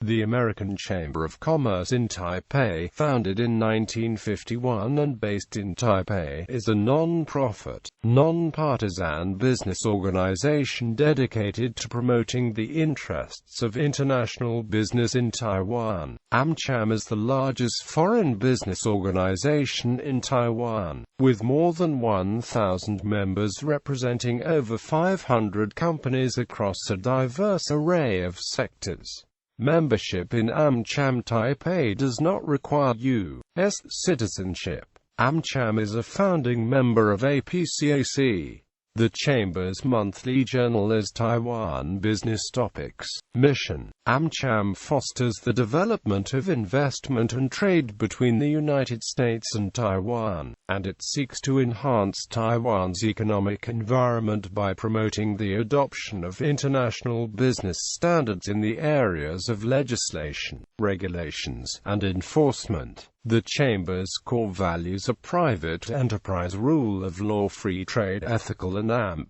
The American Chamber of Commerce in Taipei, founded in 1951 and based in Taipei, is a non-profit, non-partisan business organization dedicated to promoting the interests of international business in Taiwan. AmCham is the largest foreign business organization in Taiwan, with more than 1,000 members representing over 500 companies across a diverse array of sectors. Membership in AmCham Taipei does not require U.S. citizenship. AmCham is a founding member of APCAC. The Chamber's monthly journal is Taiwan Business Topics. Mission: AmCham fosters the development of investment and trade between the United States and Taiwan, and it seeks to enhance Taiwan's economic environment by promoting the adoption of international business standards in the areas of legislation, regulations, and enforcement. The Chamber's core values are private enterprise, rule of law, free trade, ethical and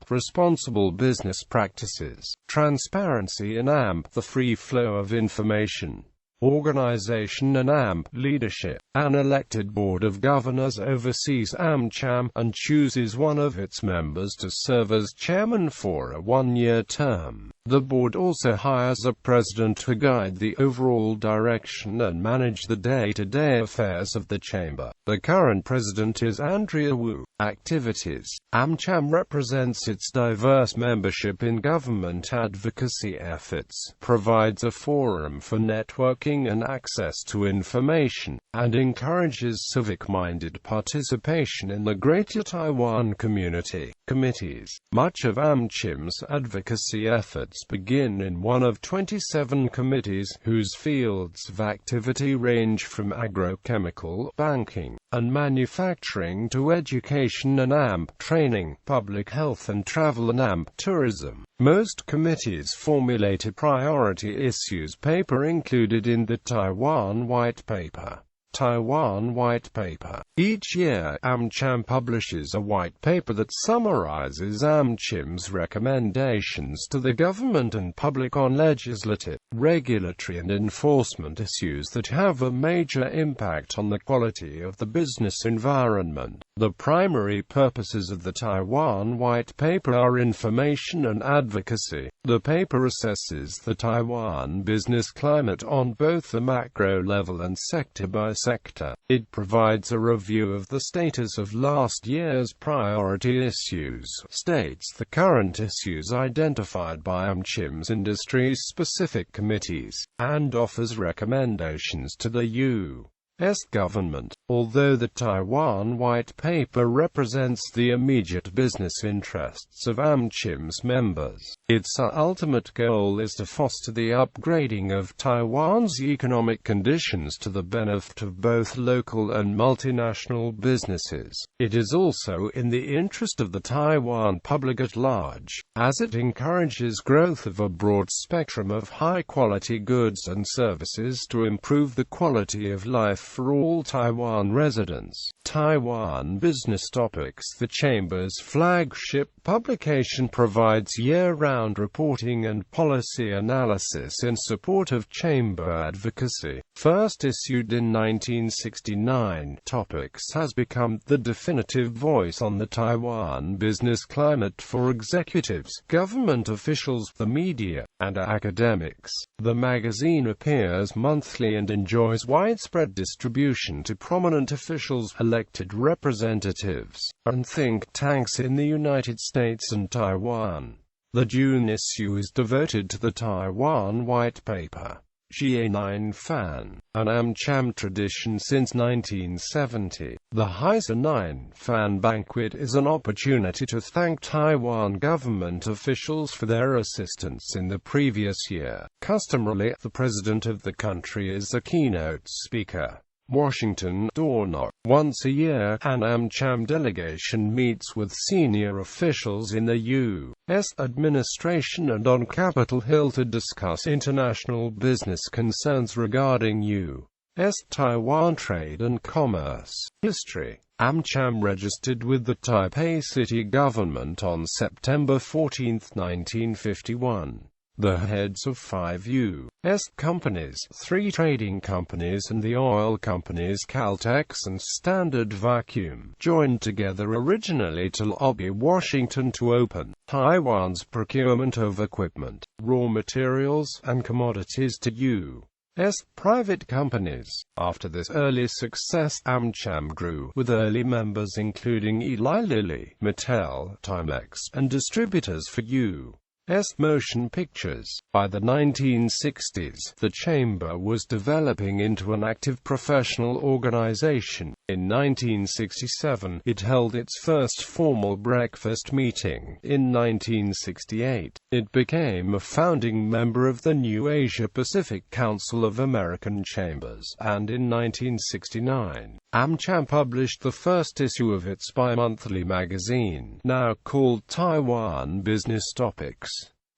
responsible business practices, transparency and the free flow of information. Organization and leadership. An elected board of governors oversees AmCham and chooses one of its members to serve as chairman for a one-year term. The board also hires a president to guide the overall direction and manage the day-to-day affairs of the chamber. The current president is Andrea Wu. Activities: AmCham represents its diverse membership in government advocacy efforts, provides a forum for networking and access to information, and encourages civic-minded participation in the Greater Taiwan community. Committees. Much of AmCham's advocacy efforts begin in one of 27 committees, whose fields of activity range from agrochemical, banking, and manufacturing to education and training, public health and travel and tourism. Most committees formulate a priority issues paper included in the Taiwan White Paper. Taiwan White Paper. Each year, AmCham publishes a white paper that summarizes AmCham's recommendations to the government and public on legislative, regulatory and enforcement issues that have a major impact on the quality of the business environment. The primary purposes of the Taiwan White Paper are information and advocacy. The paper assesses the Taiwan business climate on both the macro level and sector by sector. It provides a review of the status of last year's priority issues, states the current issues identified by AmCham's industry-specific committees, and offers recommendations to the U.S. government. Although the Taiwan White Paper represents the immediate business interests of AmCham's members, its ultimate goal is to foster the upgrading of Taiwan's economic conditions to the benefit of both local and multinational businesses. It is also in the interest of the Taiwan public at large, as it encourages growth of a broad spectrum of high-quality goods and services to improve the quality of life for all Taiwan residents. Taiwan Business Topics. The Chamber's flagship publication provides year-round reporting and policy analysis in support of Chamber advocacy. First issued in 1969, Topics has become the definitive voice on the Taiwan business climate for executives, government officials, the media, and academics. The magazine appears monthly and enjoys widespread distribution to prominent officials, elected representatives, and think tanks in the United States and Taiwan. The June issue is devoted to the Taiwan White Paper. GA9 Fan, an AmCham tradition since 1970. The Heise 9 Fan Banquet is an opportunity to thank Taiwan government officials for their assistance in the previous year. Customarily, the president of the country is the keynote speaker. Washington, Dornoch. Once a year, an AmCham delegation meets with senior officials in the U.S. administration and on Capitol Hill to discuss international business concerns regarding U.S. Taiwan trade and commerce. History. AmCham registered with the Taipei city government on September 14, 1951. The heads of 5 U.S. companies, 3 trading companies and the oil companies Caltex and Standard Vacuum, joined together originally to lobby Washington to open Taiwan's procurement of equipment, raw materials, and commodities to U.S. private companies. After this early success, AmCham grew, with early members including Eli Lilly, Mattel, Timex, and distributors for U.S. motion pictures. By the 1960s, the Chamber was developing into an active professional organization. In 1967, it held its first formal breakfast meeting. In 1968, it became a founding member of the new Asia-Pacific Council of American Chambers, and in 1969, AmCham published the first issue of its bi-monthly magazine, now called Taiwan Business Topics.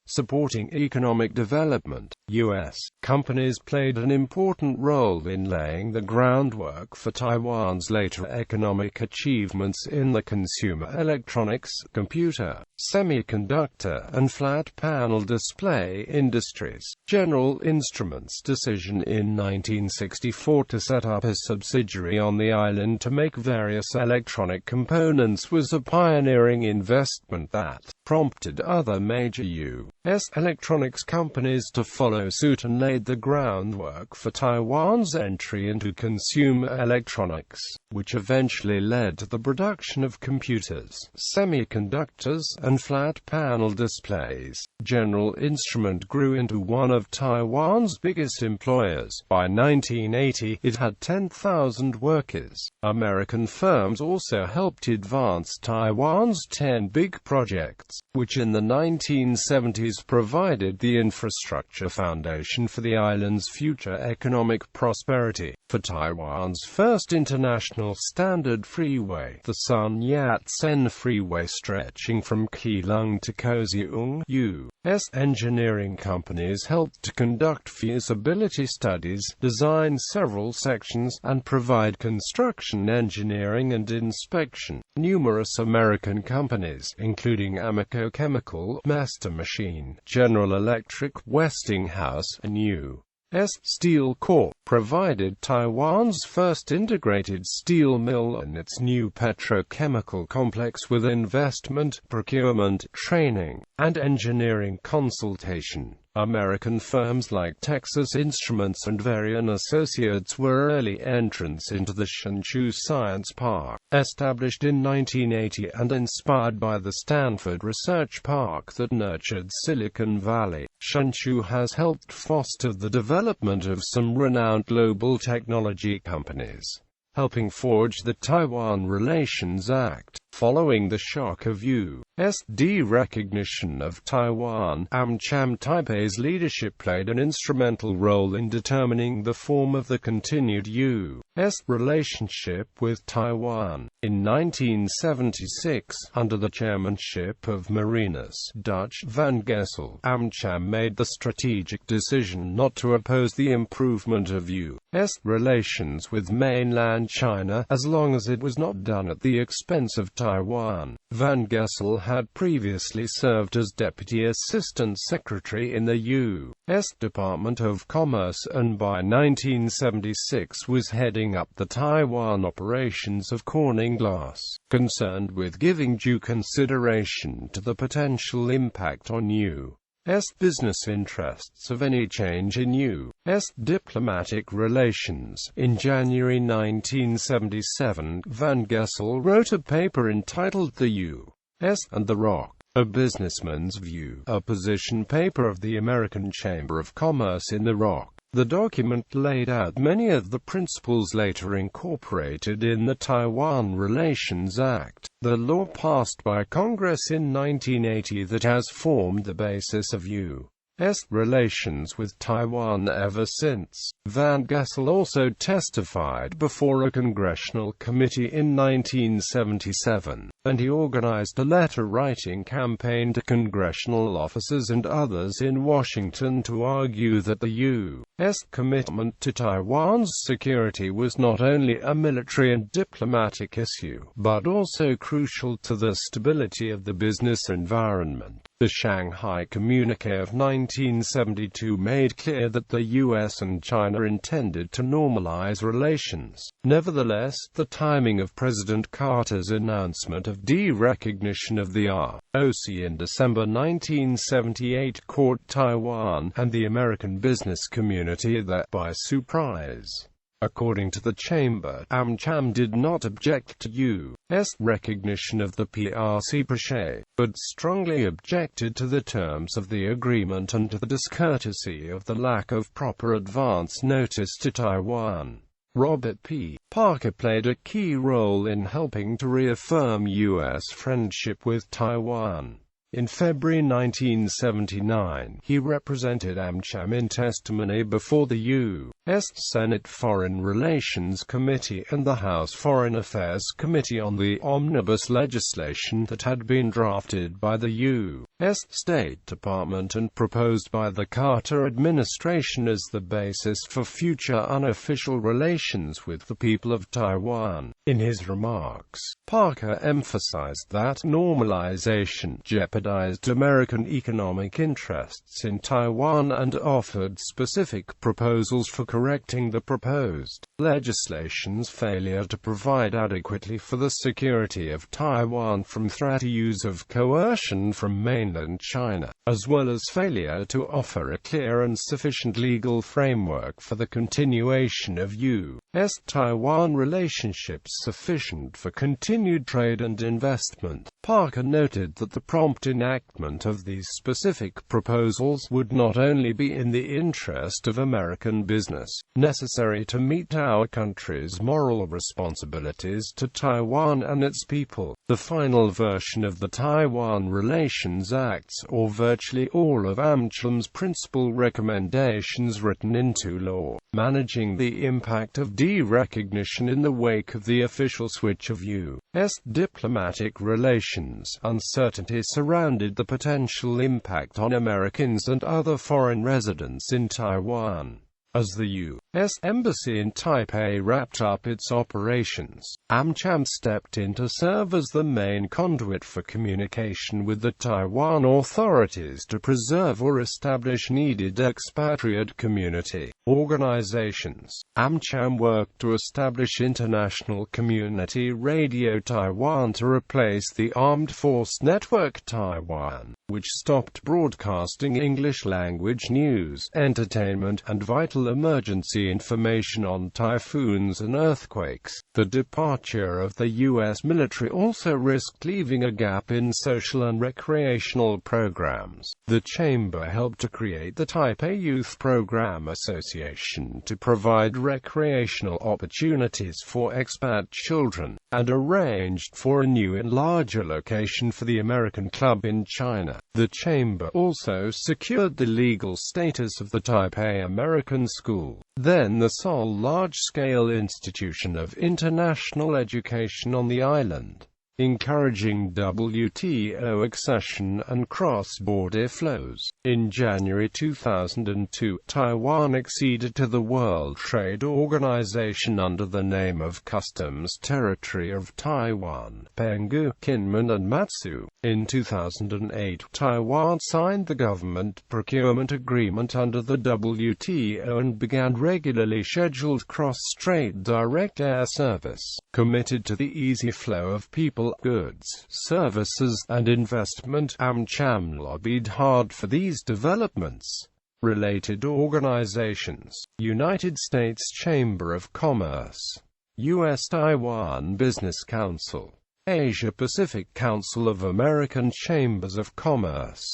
Supporting economic development, U.S. companies played an important role in laying the groundwork for Taiwan's later economic achievements in the consumer electronics, computer, semiconductor, and flat panel display industries. General Instrument's decision in 1964 to set up a subsidiary on the island to make various electronic components was a pioneering investment that prompted other major U.S. electronics companies to follow suit and laid the groundwork for Taiwan's entry into consumer electronics, which eventually led to the production of computers, semiconductors, and flat panel displays. General Instrument grew into one of Taiwan's biggest employers. By 1980, it had 10,000 workers. American firms also helped advance Taiwan's 10 big projects, which in the 1970s provided the infrastructure foundation for the island's future economic prosperity. For Taiwan's first international standard freeway, the Sun Yat-sen Freeway stretching from Keelung to Kaohsiung, U.S. engineering companies helped to conduct feasibility studies, design several sections, and provide construction engineering and inspection. Numerous American companies, including Amoco Chemical, Master Machine, General Electric, Westinghouse, and U.S. Steel Corp., provided Taiwan's first integrated steel mill and its new petrochemical complex with investment, procurement, training, and engineering consultation. American firms like Texas Instruments and Varian Associates were early entrants into the Hsinchu Science Park, established in 1980 and inspired by the Stanford Research Park that nurtured Silicon Valley. Hsinchu has helped foster the development of some renowned global technology companies, helping forge the Taiwan Relations Act. Following the shock of U.S. derecognition of Taiwan, AmCham Taipei's leadership played an instrumental role in determining the form of the continued U.S. relationship with Taiwan. In 1976, under the chairmanship of Marinus Dutch van Gessel, AmCham made the strategic decision not to oppose the improvement of U.S. relations with mainland China, as long as it was not done at the expense of Taiwan. Van Gessel had previously served as Deputy Assistant Secretary in the U.S. Department of Commerce and by 1976 was heading up the Taiwan operations of Corning Glass, concerned with giving due consideration to the potential impact on U.S. business interests of any change in U.S. diplomatic relations. In January 1977, Van Gessel wrote a paper entitled The U.S. and the Rock, A Businessman's View, a position paper of the American Chamber of Commerce in the Rock. The document laid out many of the principles later incorporated in the Taiwan Relations Act, the law passed by Congress in 1980 that has formed the basis of U.S. relations with Taiwan ever since. Van Gessel also testified before a congressional committee in 1977. and he organized a letter-writing campaign to congressional officers and others in Washington to argue that the U.S. commitment to Taiwan's security was not only a military and diplomatic issue, but also crucial to the stability of the business environment. The Shanghai Communique of 1972 made clear that the US and China intended to normalize relations. Nevertheless, the timing of President Carter's announcement of de-recognition of the ROC in December 1978 caught Taiwan and the American business community by surprise. According to the Chamber, AmCham did not object to U.S. recognition of the PRC per se, but strongly objected to the terms of the agreement and to the discourtesy of the lack of proper advance notice to Taiwan. Robert P. Parker played a key role in helping to reaffirm U.S. friendship with Taiwan. In February 1979, he represented AmCham in testimony before the U.S. Senate Foreign Relations Committee and the House Foreign Affairs Committee on the omnibus legislation that had been drafted by the U.S. State Department and proposed by the Carter administration as the basis for future unofficial relations with the people of Taiwan. In his remarks, Parker emphasized that normalization jeopardized American economic interests in Taiwan and offered specific proposals for correcting the proposed legislation's failure to provide adequately for the security of Taiwan from threat or use of coercion from mainland China, as well as failure to offer a clear and sufficient legal framework for the continuation of U.S.-Taiwan relationships sufficient for continued trade and investment. Parker noted that the prompt enactment of these specific proposals would not only be in the interest of American business, necessary to meet our country's moral responsibilities to Taiwan and its people. The final version of the Taiwan Relations Acts, or virtually all of AmCham's principal recommendations written into law, managing the impact of de-recognition in the wake of the official switch of U.S. diplomatic relations. Uncertainty surrounded the potential impact on Americans and other foreign residents in Taiwan. As the U.S. Embassy in Taipei wrapped up its operations, AmCham stepped in to serve as the main conduit for communication with the Taiwan authorities to preserve or establish needed expatriate community organizations. AmCham worked to establish International Community Radio Taiwan to replace the Armed Force Network Taiwan, which stopped broadcasting English-language news, entertainment, and vital emergency information on typhoons and earthquakes. The departure of the U.S. military also risked leaving a gap in social and recreational programs. The Chamber helped to create the Taipei Youth Program Association to provide recreational opportunities for expat children, and arranged for a new and larger location for the American Club in China. The Chamber also secured the legal status of the Taipei American School, then the sole large-scale institution of international education on the island, encouraging WTO accession and cross-border flows. In January 2002, Taiwan acceded to the World Trade Organization under the name of Customs Territory of Taiwan, Penghu, Kinmen and Matsu. In 2008, Taiwan signed the government procurement agreement under the WTO and began regularly scheduled cross-strait direct air service, committed to the easy flow of people, goods, services, and investment. AmCham lobbied hard for these developments. Related organizations: United States Chamber of Commerce, U.S. Taiwan Business Council, Asia Pacific Council of American Chambers of Commerce.